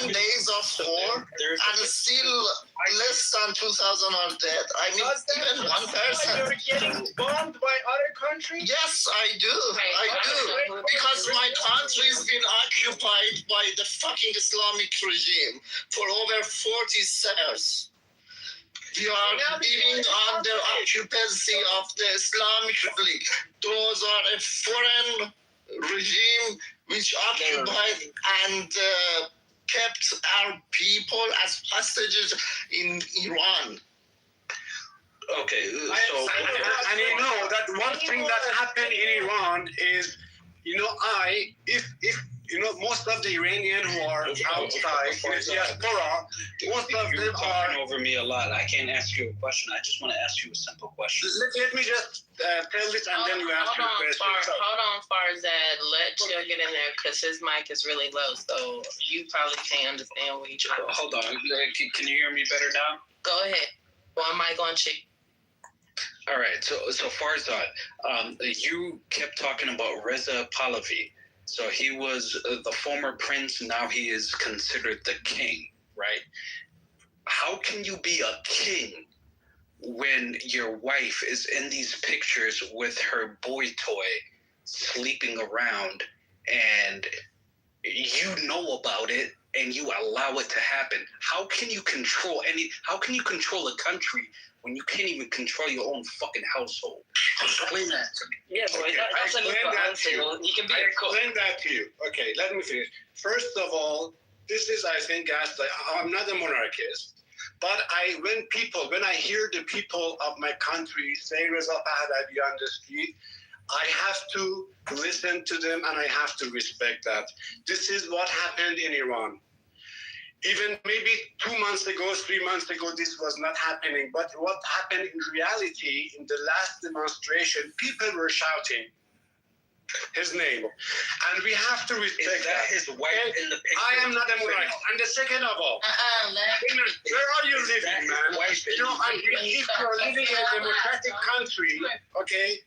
11 days of war, and still less than 2,000 are dead. I mean, even one person. You're getting bombed by other countries? Yes, I do. Because my country's been occupied by the fucking Islamic regime for over 40 years. We are living under occupancy of the Islamic Republic. Those are a foreign regime which occupied and kept our people as hostages in Iran. Okay, so and you know that one thing that happened in Iran is, if most of the Iranians who are outside in the diaspora, most of you're them talking are. over me a lot. I can't ask you a question. I just want to ask you a simple question. Let me just tell this, and then you ask your question. Hold on, Farzad. Let Chill get in there because his mic is really low, so you probably can't understand what he's trying to say. Hold on. Can you hear me better now? Go ahead. One mic on Chick. All right. So Farzad, you kept talking about Reza Pahlavi. So he was the former prince. Now he is considered the king, right? How can you be a king when your wife is in these pictures with her boy toy sleeping around and you know about it and you allow it to happen? How can you control a country when you can't even control your own fucking household? Explain that to me. Yeah, boy, Okay, that's I explained that to you. Okay, let me finish. First of all, this is, I think, I'm not a monarchist, but when I hear the people of my country say Reza Pahlavi on the street, I have to listen to them and I have to respect that. This is what happened in Iran. Even maybe 2 months ago, 3 months ago, this was not happening. But what happened in reality in the last demonstration, people were shouting his name. And we have to respect that. His wife in the picture? I am not a monarchist. And the second of all, where are you living, man? If you're living in a democratic country, okay,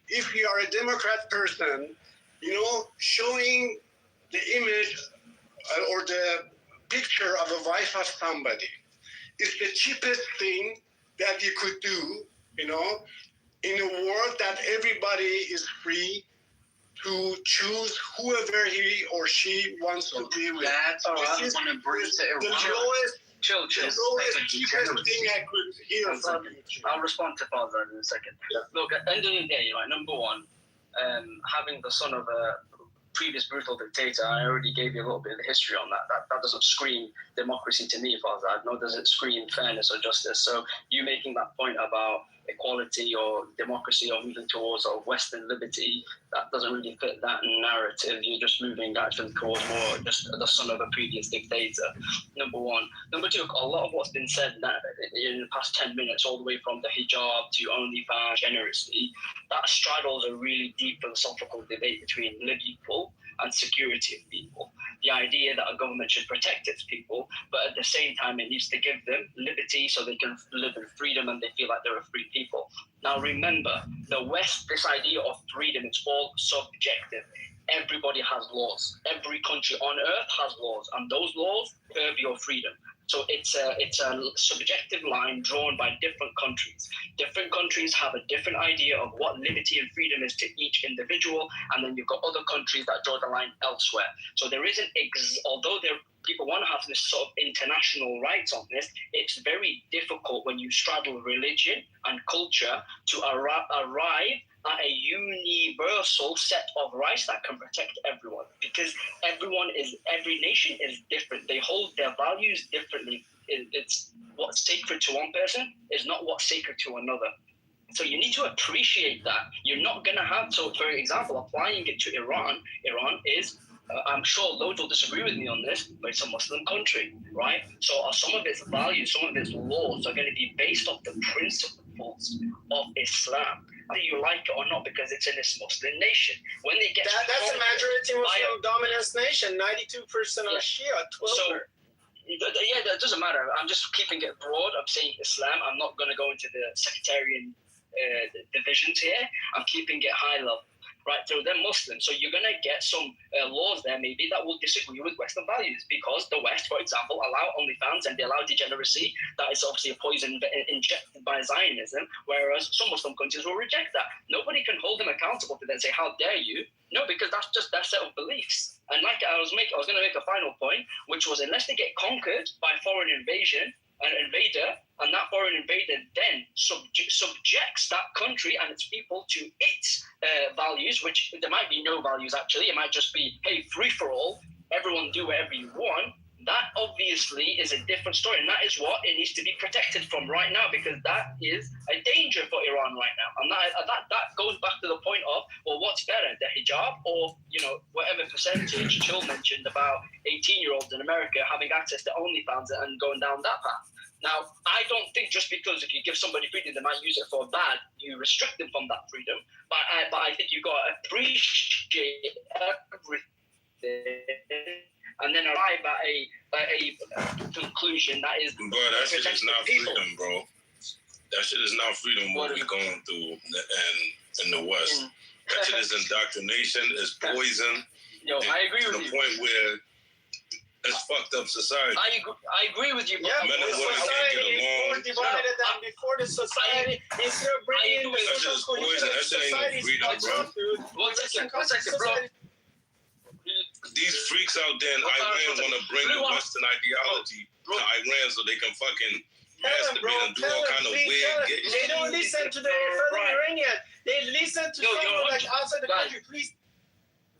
if you are a Democrat person, showing the image or the picture of a wife of somebody is the cheapest thing that you could do, in a world that everybody is free to choose whoever he or she wants to be with. That's what I want to bring to the Iran. lowest, Chill. cheapest thing I could hear from you. I'll respond to Father in a second. Yeah. Look, at the end of the day, number one, having the son of a previous brutal dictator, I already gave you a little bit of the history on that. That doesn't scream democracy to me, Father. Nor does it scream fairness or justice. So you making that point about equality or democracy or moving towards a Western liberty, that doesn't really fit that narrative. You're just moving actually towards more just the son of a previous dictator, number one. Number two, a lot of what's been said in the past 10 minutes, all the way from the hijab to OnlyFans generously, that straddles a really deep philosophical debate between people and security of people. The idea that a government should protect its people, but at the same time it needs to give them liberty so they can live in freedom and they feel like they're a free people. Now remember, the West, this idea of freedom, it's all subjective. Everybody has laws. Every country on earth has laws, and those laws curb your freedom. So it's a subjective line drawn by different countries. Different countries have a different idea of what liberty and freedom is to each individual, and then you've got other countries that draw the line elsewhere. So there isn't, although people want to have this sort of international rights on this, it's very difficult when you straddle religion and culture to arrive at a universal set of rights that can protect everyone, because every nation is different. They hold their values differently. It's what's sacred to one person is not what's sacred to another. So you need to appreciate that. You're not going to have, so for example, applying it to Iran is, I'm sure loads will disagree with me on this, but it's a Muslim country, right? So some of its values, some of its laws are going to be based off the principles of Islam, whether you like it or not, because it's in this Muslim nation. When they get that's a majority Muslim dominant nation. 92% are Shia, 12. So, yeah, that doesn't matter. I'm just keeping it broad. I'm saying Islam. I'm not going to go into the sectarian divisions here. I'm keeping it high level. right? So they're Muslims. So you're going to get some laws there maybe that will disagree with Western values, because the West, for example, allow OnlyFans and they allow degeneracy. That is obviously a poison injected by Zionism, whereas some Muslim countries will reject that. Nobody can hold them accountable to then say, how dare you? No, because that's just their set of beliefs. And like I was going to make a final point, which was unless they get conquered by foreign invasion, an invader, and that foreign invader then subjects that country and its people to its values, which there might be no values actually. It might just be, hey, free for all, everyone do whatever you want. That obviously is a different story, and that is what it needs to be protected from right now, because that is a danger for Iran right now. And that goes back to the point of, well, what's better, the hijab or, whatever percentage Chill mentioned about 18-year-olds in America having access to OnlyFans and going down that path. Now, I don't think just because if you give somebody freedom, they might use it for bad, you restrict them from that freedom. But I think you've got to appreciate everything and then arrive at a conclusion that is. Bro, that shit is not freedom, bro. That shit is not freedom. What we're going through in the West. That shit is indoctrination. It's poison. I agree with you. To the point where it's fucked up society. I agree with you. Yeah, Men and women can't get along. more divided than before the society. Instead of bringing the social cohesion of society, One second, bro. These freaks out there in Iran want to bring the Western ideology to Iran so they can fucking masturbate and do all kind of weird gay shit. They don't listen to the fellow Iranian. They listen to someone like outside the country. Please.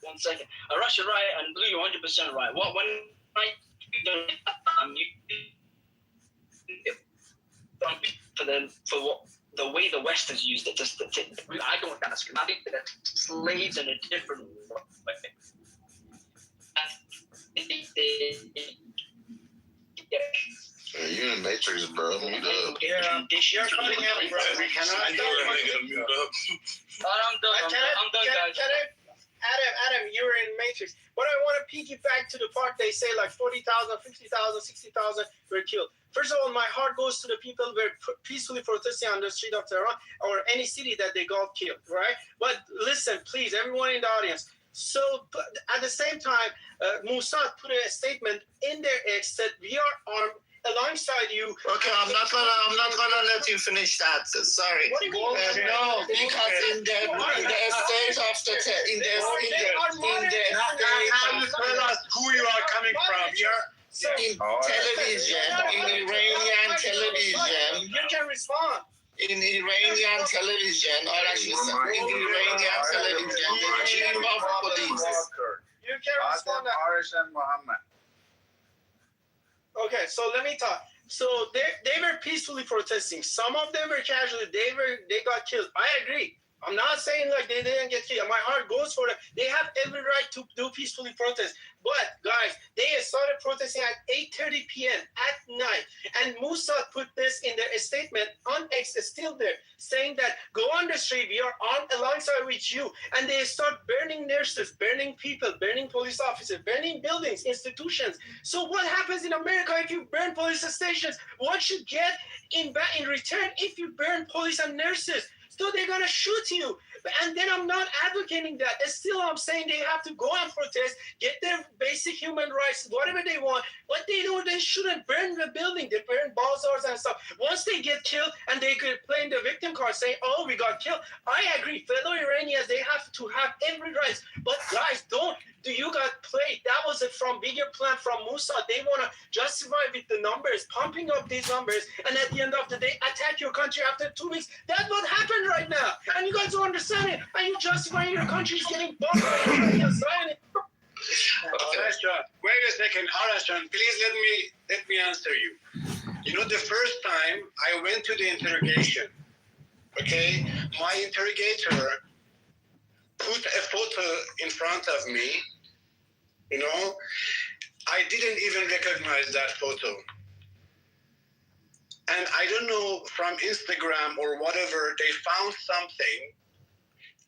1 second. Arash, you're right, and Blue, you're 100% right. When I for what the way the West has used it, I don't ask him. I think they're slaves in a different way. You're in the Matrix, bro. Mute up. Yeah, you're coming out, bro. I know a nigga to mute up. I'm done, guys. Adam, you were in Matrix. But I want to piggyback to the part they say like 40,000, 50,000, 60,000 were killed. First of all, my heart goes to the people who were peacefully protesting on the street of Tehran or any city that they got killed, right? But listen, please, everyone in the audience. So at the same time, Mossad put a statement in their X that we are armed alongside you. Okay, I'm not gonna let you finish that. Sorry. What do you mean? No, because in the state of the Tell us who you are coming from. in television, in Iranian television. You can respond. In Iranian television, or actually in Iranian television, the chief of police. You can respond. Okay, so let me talk. So they were peacefully protesting. Some of them were casually. They got killed. I agree. I'm not saying like they didn't get killed. My heart goes for them. They have every right to do peacefully protest. But guys, they started protesting at 8:30 p.m. at night. And Mossad put this in their statement on X, is still there, saying that go on the street, we are armed alongside with you. And they start burning nurses, burning people, burning police officers, burning buildings, institutions. So what happens in America if you burn police stations? What you get in return if you burn police and nurses? So they're gonna shoot you. And then I'm not advocating that. Still, I'm saying they have to go and protest, get their basic human rights, whatever they want. What they do, they shouldn't burn the building. They burn bazaars and stuff. Once they get killed and they could play in the victim card saying, oh, we got killed. I agree. Fellow Iranians, they have to have every right. But guys, you got played. That was from bigger plan from Mossad. They want to justify with the numbers, pumping up these numbers, and at the end of the day, attack your country after 2 weeks. That's what happened right now. And you guys don't understand it. And you justify your country is getting bombed. Wait a second, Arashan, please let me answer you. You know, the first time I went to the interrogation, okay, my interrogator put a photo in front of me, you know, I didn't even recognize that photo. And I don't know, from Instagram or whatever, they found something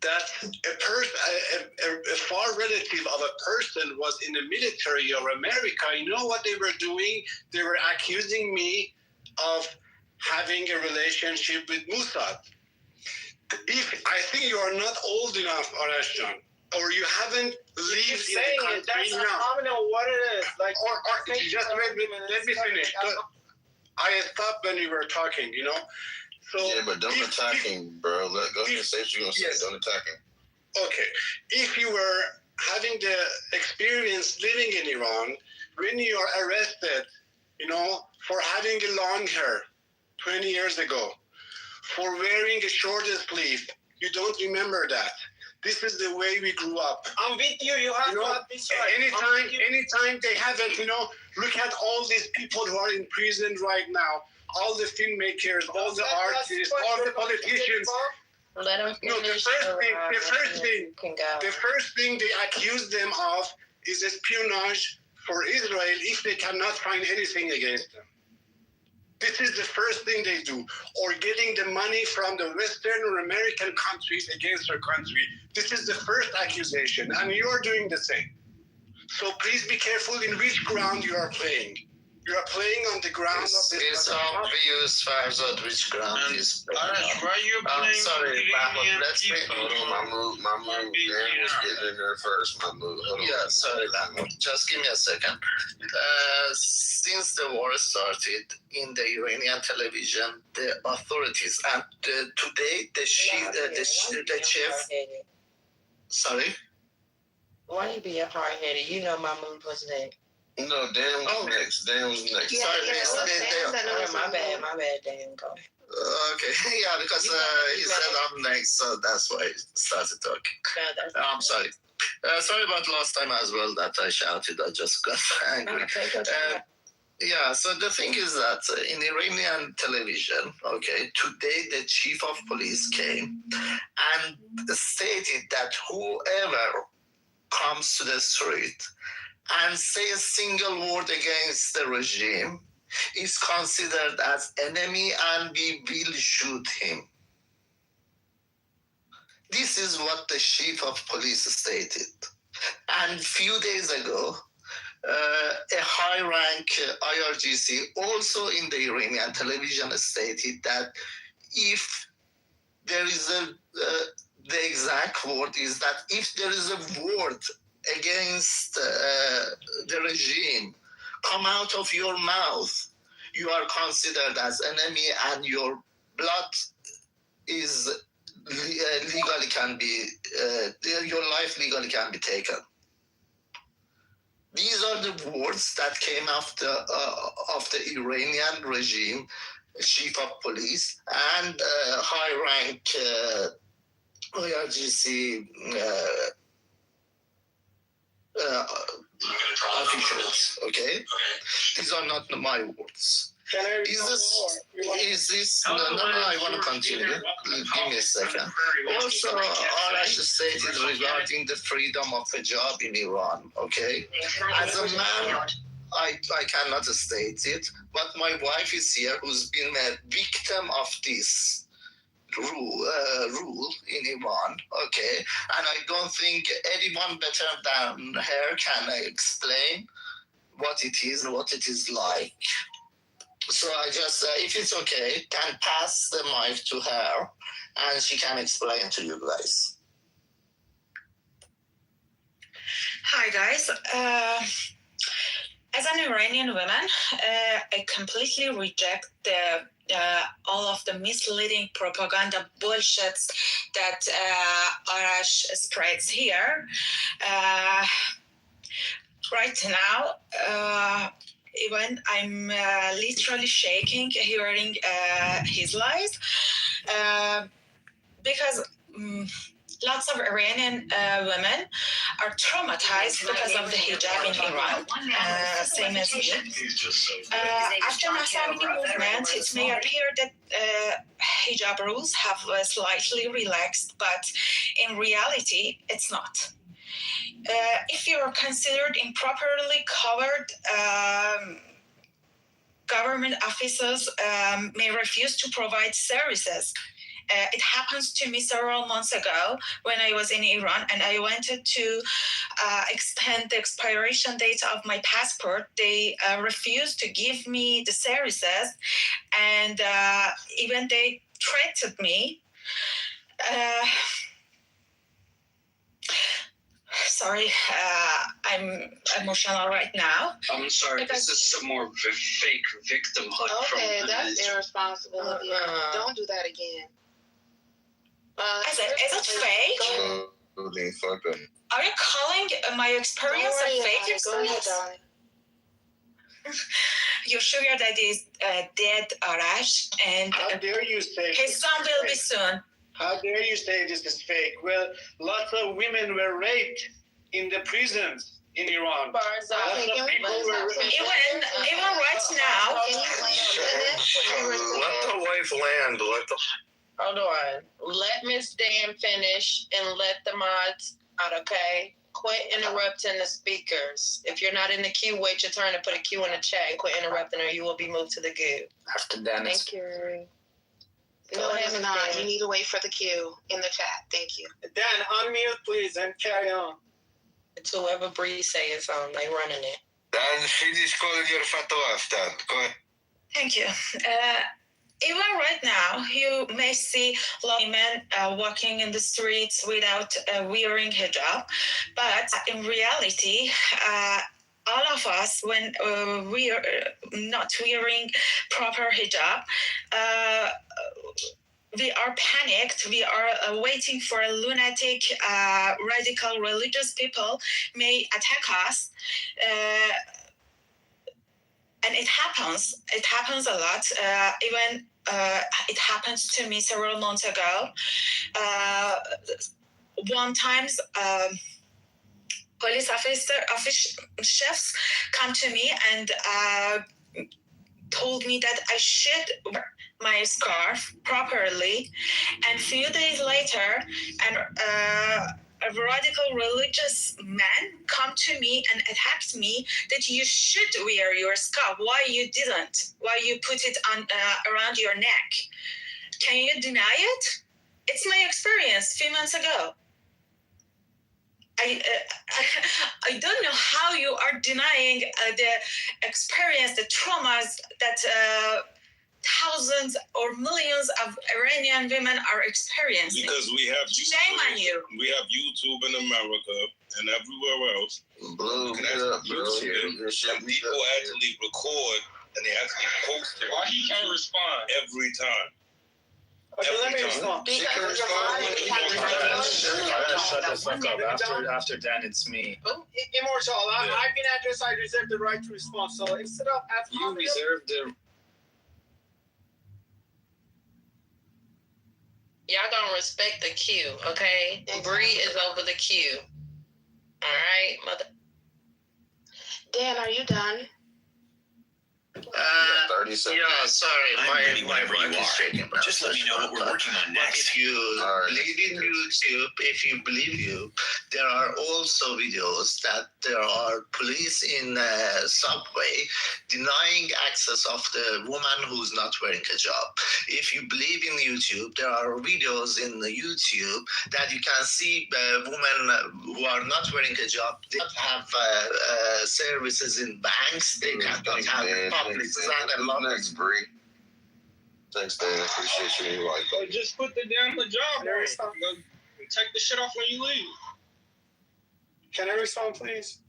that a far relative of a person was in the military of America. You know what they were doing? They were accusing me of having a relationship with Mossad. If I think you are not old enough, Arashjan, or you haven't lived in the saying country it, that's enough, how I know what it is. Like, or just let me finish. I stopped when you were talking, you know. So yeah, but don't attack him, bro. Go ahead and say what you're gonna say. Yes. Don't attack him. Okay, if you were having the experience living in Iran, when you are arrested, you know, for having a long hair 20 years ago, for wearing a short sleeve, you don't remember that. This is the way we grew up. I'm with you. You have to have this right. Anytime they have it, you know, look at all these people who are in prison right now, all the filmmakers, all the artists, all the politicians. Let them No, finish. the first thing they accuse them of is espionage for Israel if they cannot find anything against them. This is the first thing they do, or getting the money from the Western or American countries against their country. This is the first accusation, and you are doing the same. So please be careful in which ground you are playing. You are playing on the ground of this. It's obvious, Farzad, which ground is playing on. Why you playing? Sorry, Mahmoud, let's make Hold on, my move. Dan was getting in there first. My move. Hold on. Yeah, sorry, Mahmoud. Just give me a second. Since the war started in the Iranian television, the authorities and today the chief. Sorry. Why you be hard-headed? You know my mood was next. No, Dan was next. Dan was next. Yeah, Sorry, my bad, Dan. Go. Okay, yeah, because he said I'm next, so that's why I started talking. I'm sorry. Sorry about last time as well that I shouted. I just got angry. Yeah, so the thing is that in Iranian television, okay, today the chief of police came and stated that whoever comes to the street and say a single word against the regime is considered as enemy and we will shoot him. This is what the chief of police stated. And a few days ago, a high-rank IRGC also in the Iranian television stated that if there is the exact word is that if there is a word against the regime come out of your mouth, you are considered as enemy and your blood is legally can be, your life legally can be taken. These are the words that came after of the Iranian regime, chief of police and high-rank IRGC officials. Okay, these are not my words. Is this? No, I want to continue. Give me a second. Also, Arash stated regarding the freedom of hijab in Iran. Okay, as a man, I cannot state it, but my wife is here, who's been a victim of this rule in Iran. Okay, and I don't think anyone better than her can explain what it is and what it is like. So I just, if it's okay, can pass the mic to her and she can explain to you guys. Hi guys. As an Iranian woman, I completely reject all of the misleading propaganda bullshits that Arash spreads here. Right now, even I'm literally shaking hearing his lies because lots of Iranian women are traumatized because of the hijab in Iran, same as me. After Massawi movement, it may appear that hijab rules have slightly relaxed, but in reality, it's not. If you're considered improperly covered, government officials may refuse to provide services. It happens to me several months ago when I was in Iran and I wanted to extend the expiration date of my passport. They refused to give me the services and even they threatened me. Sorry, I'm emotional right now. I'm sorry, this is some more fake victimhood Okay, from that's irresponsible of you. Don't do that again. Is it fake? Totally fucking. Are you calling my experience a fake experience? Go ahead, Your sugar daddy is dead, Arash, and How dare you say his son will be soon. How dare you say this is fake? Well, lots of women were raped in the prisons in Iran. Lots of people were raped. Even right now. Let the wife land. Let the. Hold on. Let Miss Dan finish and let the mods out, okay? Quit interrupting the speakers. If you're not in the queue, wait your turn to put a queue in the chat. Quit interrupting or you will be moved to the queue. After Dennis. Thank you. No, it's not. You need to wait for the queue in the chat. Thank you. Dan, unmute please and carry on. It's whoever Bree say is on. They running it. Dan, finish calling your fatwa, Dan. Go ahead. Thank you. Even right now, you may see a lot of men walking in the streets without wearing hijab, but in reality, all of us, when we are not wearing proper hijab, we are panicked. We are waiting for a lunatic, radical religious people may attack us. And it happens. It happens a lot. Even it happened to me several months ago. One time, police chefs come to me and told me that I should wear my scarf properly. And a few days later, a radical religious man come to me and attacked me that you should wear your scarf. Why you didn't? Why you put it on around your neck? Can you deny it? It's my experience a few months ago. I don't know how you are denying the experience, the traumas that thousands or millions of Iranian women are experiencing. Because we have shame on you. We have YouTube in America and everywhere else. Blue, get up, bro. And people actually record and they actually post it. Why he can't respond Every time. Okay, let me respond. I gotta shut the fuck up. After Dan, it's me. Immortal, I've been addressed. I reserve the right to respond. So instead of asking You reserved the. Y'all gonna respect the queue, okay? Bree is over the queue. All right, mother. Dan, are you done? 30 seconds. Yeah, sorry, my mic is shaking. Just let me know what we're working on next. If you lead in YouTube, if you believe you, there are also videos that there are police in subway denying access of the woman who's not wearing hijab. If you believe in YouTube, there are videos in the YouTube that you can see women who are not wearing hijab. They have services in banks. They can't have public and a lot. Next, Bree. Thanks, Dan. I appreciate you. Like, Just put the damn hijab on. Take the shit off when you leave. Can I respond, please?